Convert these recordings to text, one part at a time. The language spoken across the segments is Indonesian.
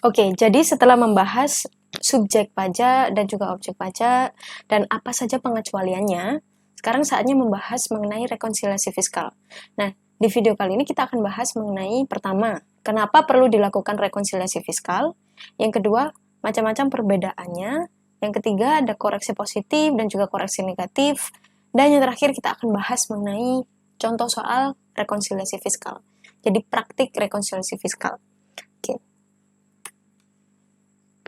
Oke, jadi setelah membahas subjek pajak dan juga objek pajak dan apa saja pengecualiannya, sekarang saatnya membahas mengenai rekonsiliasi fiskal. Nah, di video kali ini kita akan bahas mengenai pertama, kenapa perlu dilakukan rekonsiliasi fiskal, yang kedua, macam-macam perbedaannya, yang ketiga ada koreksi positif dan juga koreksi negatif, dan yang terakhir kita akan bahas mengenai contoh soal rekonsiliasi fiskal. Jadi praktik rekonsiliasi fiskal. Oke.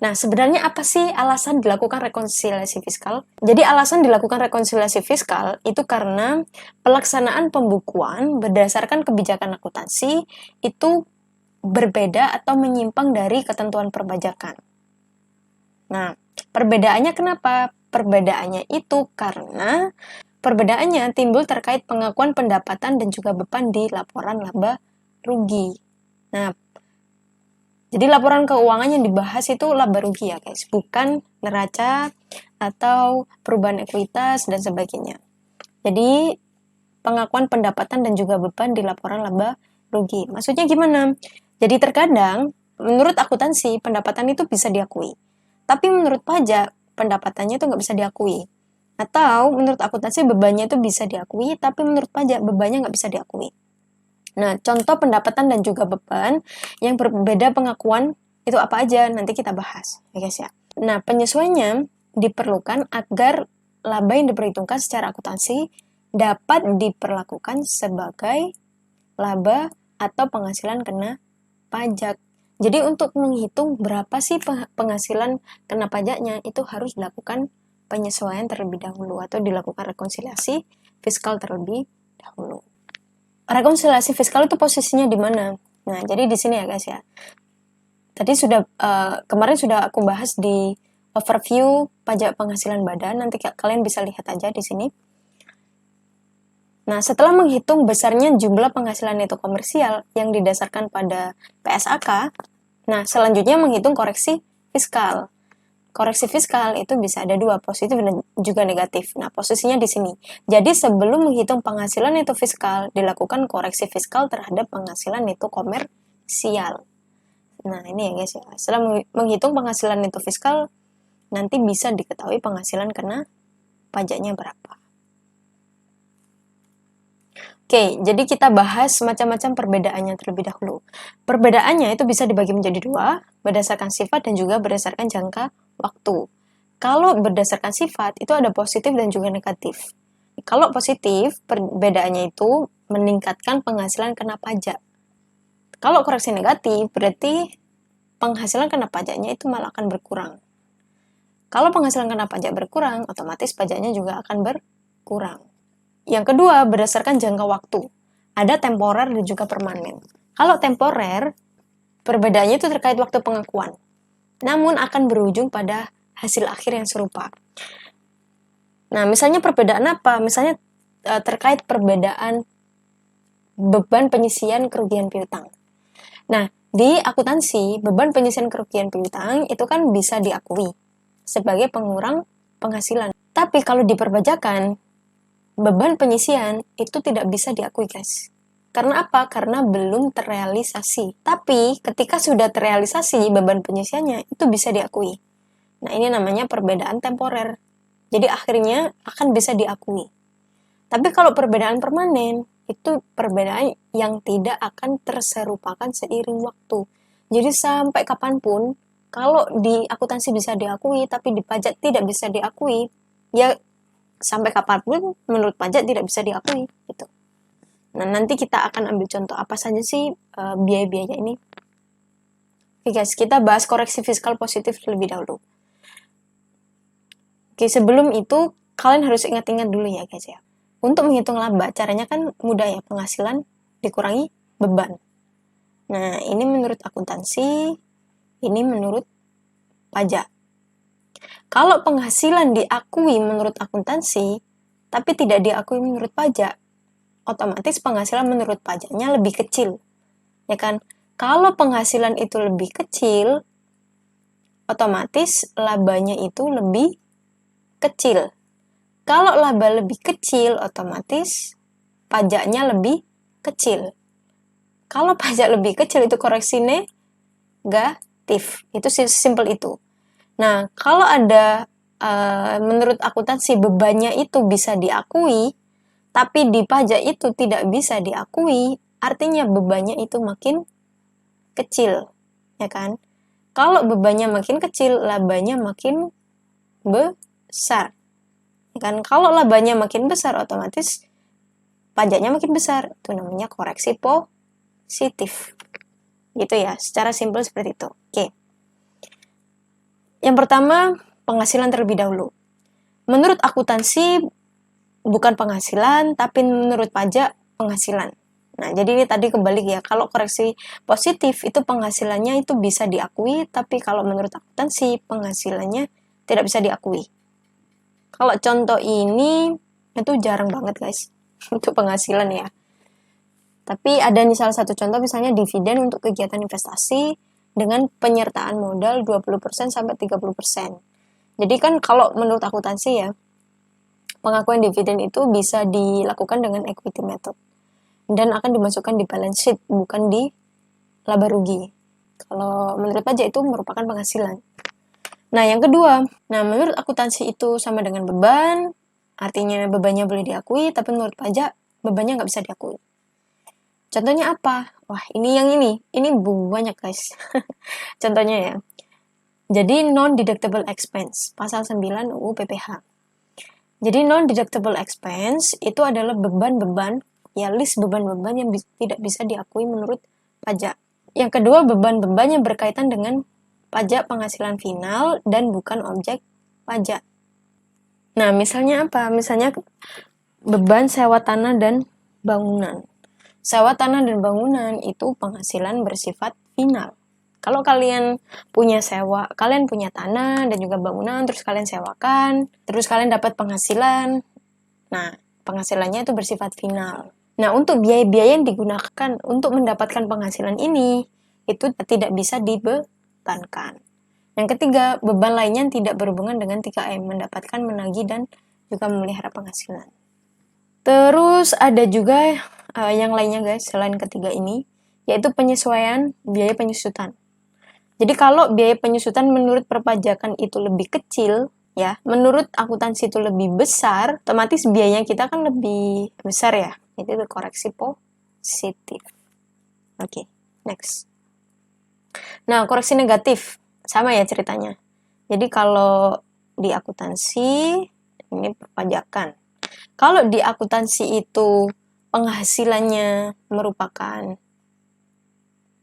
Nah, sebenarnya apa sih alasan dilakukan rekonsiliasi fiskal? Jadi alasan dilakukan rekonsiliasi fiskal itu karena pelaksanaan pembukuan berdasarkan kebijakan akuntansi itu berbeda atau menyimpang dari ketentuan perpajakan. Nah, perbedaannya kenapa? Perbedaannya itu karena perbedaannya timbul terkait pengakuan pendapatan dan juga beban di laporan laba rugi. Nah, jadi laporan keuangan yang dibahas itu laba rugi ya guys, bukan neraca atau perubahan ekuitas dan sebagainya. Jadi pengakuan pendapatan dan juga beban di laporan laba rugi. Maksudnya gimana? Jadi terkadang menurut akuntansi pendapatan itu bisa diakui, tapi menurut pajak pendapatannya itu nggak bisa diakui. Atau menurut akuntansi bebannya itu bisa diakui, tapi menurut pajak bebannya nggak bisa diakui. Nah, contoh pendapatan dan juga beban yang berbeda pengakuan itu apa aja? Nanti kita bahas, ya guys ya. Nah, penyesuaiannya diperlukan agar laba yang diperhitungkan secara akuntansi dapat diperlakukan sebagai laba atau penghasilan kena pajak. Jadi untuk menghitung berapa sih penghasilan kena pajaknya itu harus dilakukan penyesuaian terlebih dahulu atau dilakukan rekonsiliasi fiskal terlebih dahulu. Rekonsiliasi fiskal itu posisinya di mana? Nah, jadi di sini ya guys ya. Tadi kemarin sudah aku bahas di overview pajak penghasilan badan. Nanti kalian bisa lihat aja di sini. Nah, setelah menghitung besarnya jumlah penghasilan neto komersial yang didasarkan pada PSAK, nah selanjutnya menghitung koreksi fiskal. Koreksi fiskal itu bisa ada dua, positif dan juga negatif. Nah, posisinya di sini. Jadi, sebelum menghitung penghasilan neto fiskal, dilakukan koreksi fiskal terhadap penghasilan neto komersial. Nah, ini ya guys ya. Setelah menghitung penghasilan neto fiskal, nanti bisa diketahui penghasilan kena pajaknya berapa. Oke, jadi kita bahas macam-macam perbedaannya terlebih dahulu. Perbedaannya itu bisa dibagi menjadi dua, berdasarkan sifat dan juga berdasarkan jangka waktu. Kalau berdasarkan sifat, itu ada positif dan juga negatif. Kalau positif, perbedaannya itu meningkatkan penghasilan kena pajak. Kalau koreksi negatif, berarti penghasilan kena pajaknya itu malah akan berkurang. Kalau penghasilan kena pajak berkurang, otomatis pajaknya juga akan berkurang. Yang kedua, berdasarkan jangka waktu. Ada temporer dan juga permanen. Kalau temporer, perbedaannya itu terkait waktu pengakuan. Namun akan berujung pada hasil akhir yang serupa. Nah, misalnya perbedaan apa? Misalnya terkait perbedaan beban penyisian kerugian piutang. Nah, di akuntansi, beban penyisian kerugian piutang itu kan bisa diakui sebagai pengurang penghasilan. Tapi kalau di perpajakan, beban penyisian itu tidak bisa diakui, guys. Karena apa? Karena belum terrealisasi. Tapi ketika sudah terrealisasi beban penyisiannya itu bisa diakui. Nah, ini namanya perbedaan temporer. Jadi akhirnya akan bisa diakui. Tapi kalau perbedaan permanen, itu perbedaan yang tidak akan terserupakan seiring waktu. Jadi sampai kapanpun, kalau di akuntansi bisa diakui, tapi di pajak tidak bisa diakui, ya sampai kapanpun menurut pajak tidak bisa diakui gitu. Nah, nanti kita akan ambil contoh apa saja sih biaya-biaya ini. Oke guys, kita bahas koreksi fiskal positif terlebih dahulu. Oke, sebelum itu kalian harus ingat-ingat dulu ya guys ya. Untuk menghitung laba, caranya kan mudah ya, penghasilan dikurangi beban. Nah, ini menurut akuntansi, ini menurut pajak. Kalau penghasilan diakui menurut akuntansi, tapi tidak diakui menurut pajak, otomatis penghasilan menurut pajaknya lebih kecil. Ya kan? Kalau penghasilan itu lebih kecil, otomatis labanya itu lebih kecil. Kalau laba lebih kecil, otomatis pajaknya lebih kecil. Kalau pajak lebih kecil itu koreksi negatif. positif. Itu simple itu. Nah, kalau ada menurut akuntansi bebannya itu bisa diakui, tapi di pajak itu tidak bisa diakui, artinya bebannya itu makin kecil, ya kan? Kalau bebannya makin kecil, labanya makin besar. Ya kan? Kalau labanya makin besar, otomatis pajaknya makin besar. Itu namanya koreksi positif. Gitu ya, secara simpel seperti itu. Oke. Yang pertama, penghasilan terlebih dahulu. Menurut akuntansi, bukan penghasilan, tapi menurut pajak, penghasilan. Nah, jadi ini tadi kebalik ya. Kalau koreksi positif itu penghasilannya itu bisa diakui, tapi kalau menurut akuntansi penghasilannya tidak bisa diakui. Kalau contoh ini itu jarang banget guys untuk penghasilan ya. Tapi ada nih salah satu contoh misalnya dividen untuk kegiatan investasi dengan penyertaan modal 20% sampai 30%. Jadi kan kalau menurut akuntansi ya, pengakuan dividen itu bisa dilakukan dengan equity method dan akan dimasukkan di balance sheet, bukan di laba rugi. Kalau menurut pajak itu merupakan penghasilan. Nah, yang kedua, menurut akuntansi itu sama dengan beban, artinya bebannya boleh diakui, tapi menurut pajak bebannya nggak bisa diakui. Contohnya apa? Wah, ini banyak guys. Contohnya ya. Jadi non-deductible expense, pasal 9 UU PPH. Jadi non-deductible expense itu adalah beban-beban, ya list beban-beban yang tidak bisa diakui menurut pajak. Yang kedua, beban-beban yang berkaitan dengan pajak penghasilan final dan bukan objek pajak. Nah, misalnya apa? Misalnya beban sewa tanah dan bangunan. Sewa tanah dan bangunan itu penghasilan bersifat final. Kalau kalian punya kalian punya tanah dan juga bangunan, terus kalian sewakan, terus kalian dapat penghasilan. Nah, penghasilannya itu bersifat final. Nah, untuk biaya-biaya yang digunakan untuk mendapatkan penghasilan ini, itu tidak bisa dibebankan. Yang ketiga, beban lainnya tidak berhubungan dengan 3M, mendapatkan, menagih, dan juga memelihara penghasilan. Terus ada juga yang lainnya guys, selain ketiga ini, yaitu penyesuaian biaya penyusutan. Jadi kalau biaya penyusutan menurut perpajakan itu lebih kecil, ya, menurut akuntansi itu lebih besar, otomatis biayanya kita kan lebih besar ya. Itu koreksi positif. Oke, next. Nah, koreksi negatif sama ya ceritanya. Jadi kalau di akuntansi ini perpajakan. Kalau di akuntansi itu penghasilannya merupakan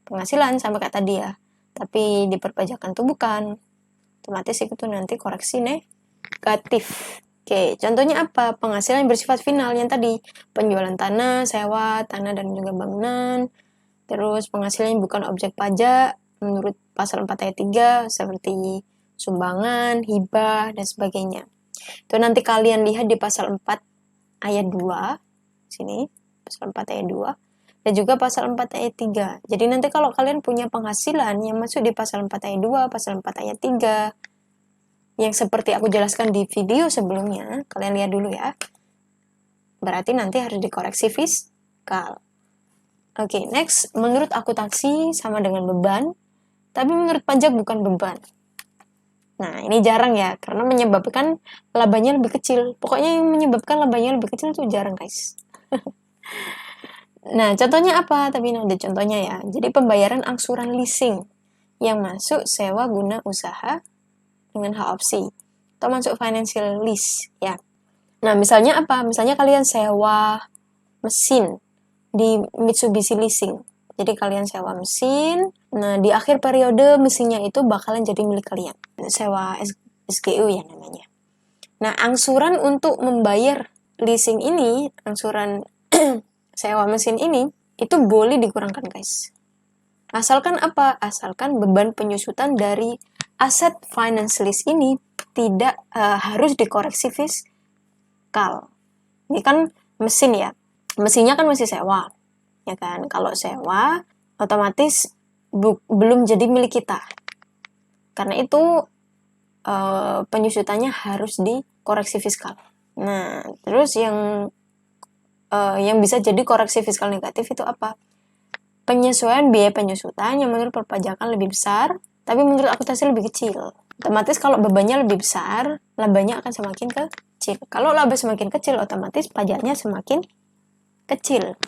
penghasilan sama kayak tadi ya, tapi di perpajakan tuh bukan, otomatis itu nanti koreksi negatif. Oke, contohnya apa? Penghasilan yang bersifat final yang tadi, penjualan tanah, sewa tanah dan juga bangunan. Terus penghasilan yang bukan objek pajak menurut pasal 4 ayat 3 seperti sumbangan, hibah dan sebagainya. Itu nanti kalian lihat di pasal 4 ayat 2 sini, pasal 4 ayat 2 dan juga pasal 4 ayat 3. Jadi nanti kalau kalian punya penghasilan yang masuk di pasal 4 ayat 2, pasal 4 ayat 3, yang seperti aku jelaskan di video sebelumnya, kalian lihat dulu ya. Berarti nanti harus dikoreksi fiskal. Oke, next. Menurut akuntansi sama dengan beban, tapi menurut pajak bukan beban. Nah, ini jarang ya, karena menyebabkan labanya lebih kecil. Pokoknya yang menyebabkan labanya lebih kecil itu jarang guys. Nah, contohnya apa? Tapi ada contohnya ya. Jadi pembayaran angsuran leasing yang masuk sewa guna usaha dengan hak opsi atau masuk financial lease ya. Nah, misalnya apa? Misalnya kalian sewa mesin di Mitsubishi Leasing. Jadi kalian sewa mesin, nah di akhir periode mesinnya itu bakalan jadi milik kalian. Sewa SGU ya namanya. Nah, angsuran untuk membayar leasing ini, angsuran sewa mesin ini, itu boleh dikurangkan guys. Asalkan apa? Asalkan beban penyusutan dari aset finance lease ini tidak harus dikoreksi fiskal. Ini kan mesin ya, mesinnya kan masih sewa, ya kan? Kalau sewa, otomatis belum jadi milik kita. Karena itu penyusutannya harus dikoreksi fiskal. Nah, terus yang bisa jadi koreksi fiskal negatif itu apa? Penyesuaian biaya penyusutan yang menurut perpajakan lebih besar, tapi menurut akuntansi lebih kecil. Otomatis kalau bebannya lebih besar, labanya akan semakin kecil. Kalau laba semakin kecil, otomatis pajaknya semakin kecil.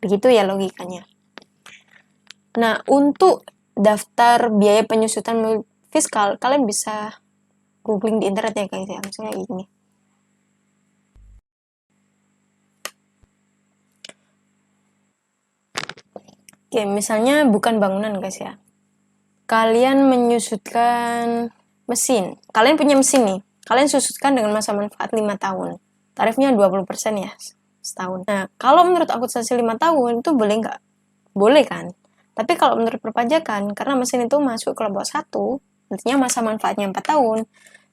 Begitu ya logikanya. Nah, untuk daftar biaya penyusutan fiskal, kalian bisa googling di internet ya guys ya, misalnya ini. Oke, misalnya bukan bangunan guys ya. Kalian menyusutkan mesin. Kalian punya mesin nih. Kalian susutkan dengan masa manfaat 5 tahun. Tarifnya 20% ya setahun. Nah, kalau menurut akuntansi 5 tahun itu boleh nggak? Boleh kan? Tapi kalau menurut perpajakan, karena mesin itu masuk kelompok 1, artinya masa manfaatnya 4 tahun.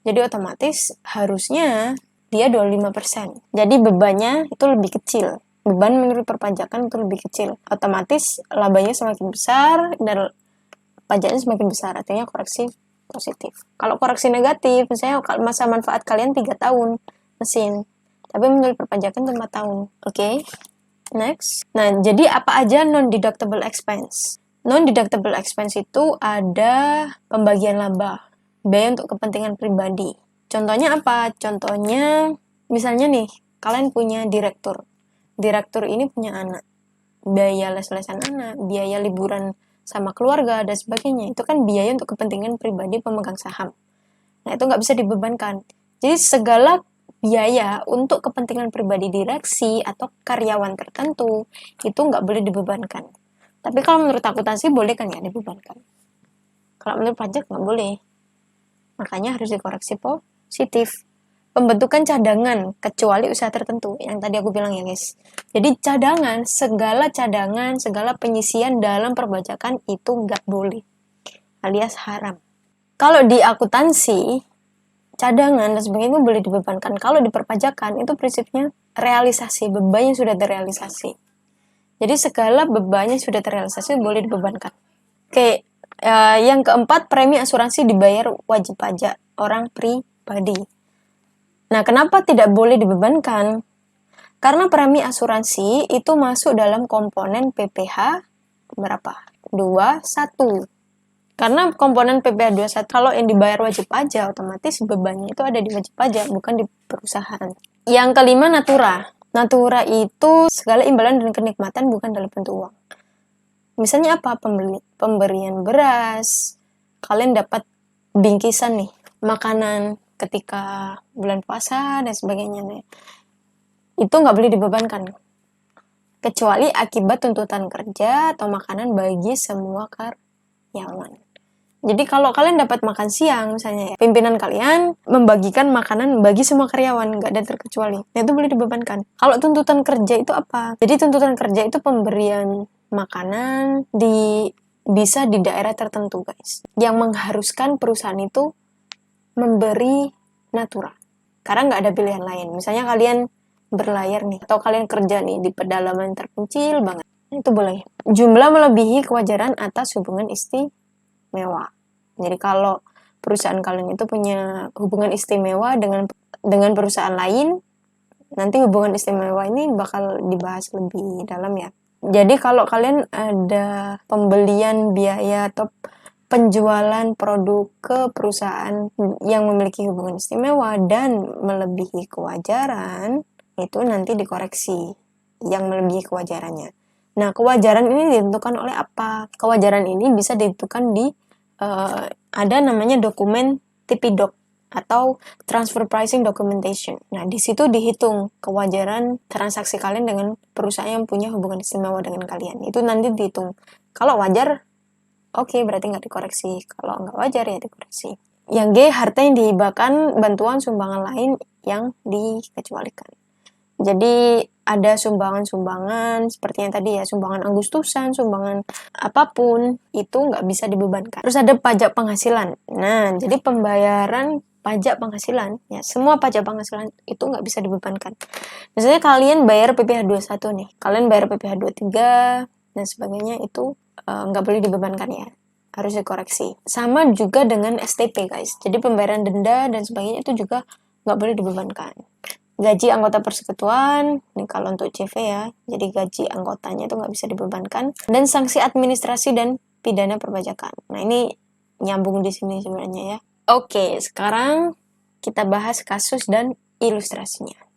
Jadi otomatis harusnya dia 25%. Jadi bebannya itu lebih kecil. Beban menurut perpajakan itu lebih kecil. Otomatis labanya semakin besar dan pajaknya semakin besar. Artinya koreksi positif. Kalau koreksi negatif, misalnya masa manfaat kalian 3 tahun mesin. Tapi menurut perpajakan itu 4 tahun. Oke. Next. Nah, jadi apa aja non-deductible expense? Non-deductible expense itu ada pembagian laba, biaya untuk kepentingan pribadi. Contohnya apa? Contohnya, misalnya nih, kalian punya direktur. Direktur ini punya anak. Biaya les-lesan anak, biaya liburan sama keluarga, dan sebagainya. Itu kan biaya untuk kepentingan pribadi pemegang saham. Nah, itu nggak bisa dibebankan. Jadi, segala biaya untuk kepentingan pribadi direksi atau karyawan tertentu, itu nggak boleh dibebankan. Tapi kalau menurut akuntansi, boleh kan ya dibebankan. Kalau menurut pajak, nggak boleh. Makanya harus dikoreksi positif. Pembentukan cadangan, kecuali usaha tertentu. Yang tadi aku bilang ya guys. Jadi cadangan, segala penyisian dalam perpajakan itu nggak boleh. Alias haram. Kalau di akuntansi, cadangan dan sebagainya boleh dibebankan. Kalau di perpajakan, itu prinsipnya realisasi, beban yang sudah terrealisasi. Jadi segala beban yang sudah terrealisasi boleh dibebankan. Oke, yang keempat, premi asuransi dibayar wajib pajak orang pribadi. Nah, kenapa tidak boleh dibebankan? Karena premi asuransi itu masuk dalam komponen PPh berapa? 21. Karena komponen PPh 21, kalau yang dibayar wajib pajak, otomatis bebannya itu ada di wajib pajak, bukan di perusahaan. Yang kelima, natura. Natura itu segala imbalan dan kenikmatan bukan dalam bentuk uang. Misalnya apa? Pemberian beras, kalian dapat bingkisan nih, makanan ketika bulan puasa dan sebagainya nih. Itu nggak boleh dibebankan. Kecuali akibat tuntutan kerja atau makanan bagi semua karyawan. Jadi kalau kalian dapat makan siang misalnya ya, pimpinan kalian membagikan makanan bagi semua karyawan, nggak ada terkecuali. Nah, itu boleh dibebankan. Kalau tuntutan kerja itu apa? Jadi tuntutan kerja itu pemberian makanan bisa di daerah tertentu guys. Yang mengharuskan perusahaan itu memberi natura. Karena nggak ada pilihan lain. Misalnya kalian berlayar nih, atau kalian kerja nih di pedalaman terpencil banget. Itu boleh. Jumlah melebihi kewajaran atas hubungan istimewa. Jadi kalau perusahaan kalian itu punya hubungan istimewa dengan perusahaan lain, nanti hubungan istimewa ini bakal dibahas lebih dalam ya. Jadi kalau kalian ada pembelian biaya atau penjualan produk ke perusahaan yang memiliki hubungan istimewa dan melebihi kewajaran, itu nanti dikoreksi yang melebihi kewajarannya. Nah, kewajaran ini ditentukan oleh apa? Kewajaran ini bisa ditentukan di ada namanya dokumen TPDoc atau Transfer Pricing Documentation. Nah, di situ dihitung kewajaran transaksi kalian dengan perusahaan yang punya hubungan istimewa dengan kalian. Itu nanti dihitung. Kalau wajar, oke, berarti nggak dikoreksi. Kalau nggak wajar, ya dikoreksi. Yang G, harta yang dihibahkan, bantuan sumbangan lain yang dikecualikan. Jadi ada sumbangan-sumbangan seperti yang tadi ya, sumbangan Agustusan, sumbangan apapun, itu nggak bisa dibebankan. Terus ada pajak penghasilan. Nah, jadi pembayaran pajak penghasilan, ya semua pajak penghasilan itu nggak bisa dibebankan. Misalnya kalian bayar PPh 21 nih, kalian bayar PPh 23 dan sebagainya, itu nggak boleh dibebankan ya, harus dikoreksi. Sama juga dengan STP guys, jadi pembayaran denda dan sebagainya itu juga nggak boleh dibebankan. Gaji anggota persekutuan, ini kalau untuk CV ya, jadi gaji anggotanya itu nggak bisa dibebankan. Dan sanksi administrasi dan pidana perpajakan. Nah, ini nyambung di sini sebenarnya ya. Oke, sekarang kita bahas kasus dan ilustrasinya.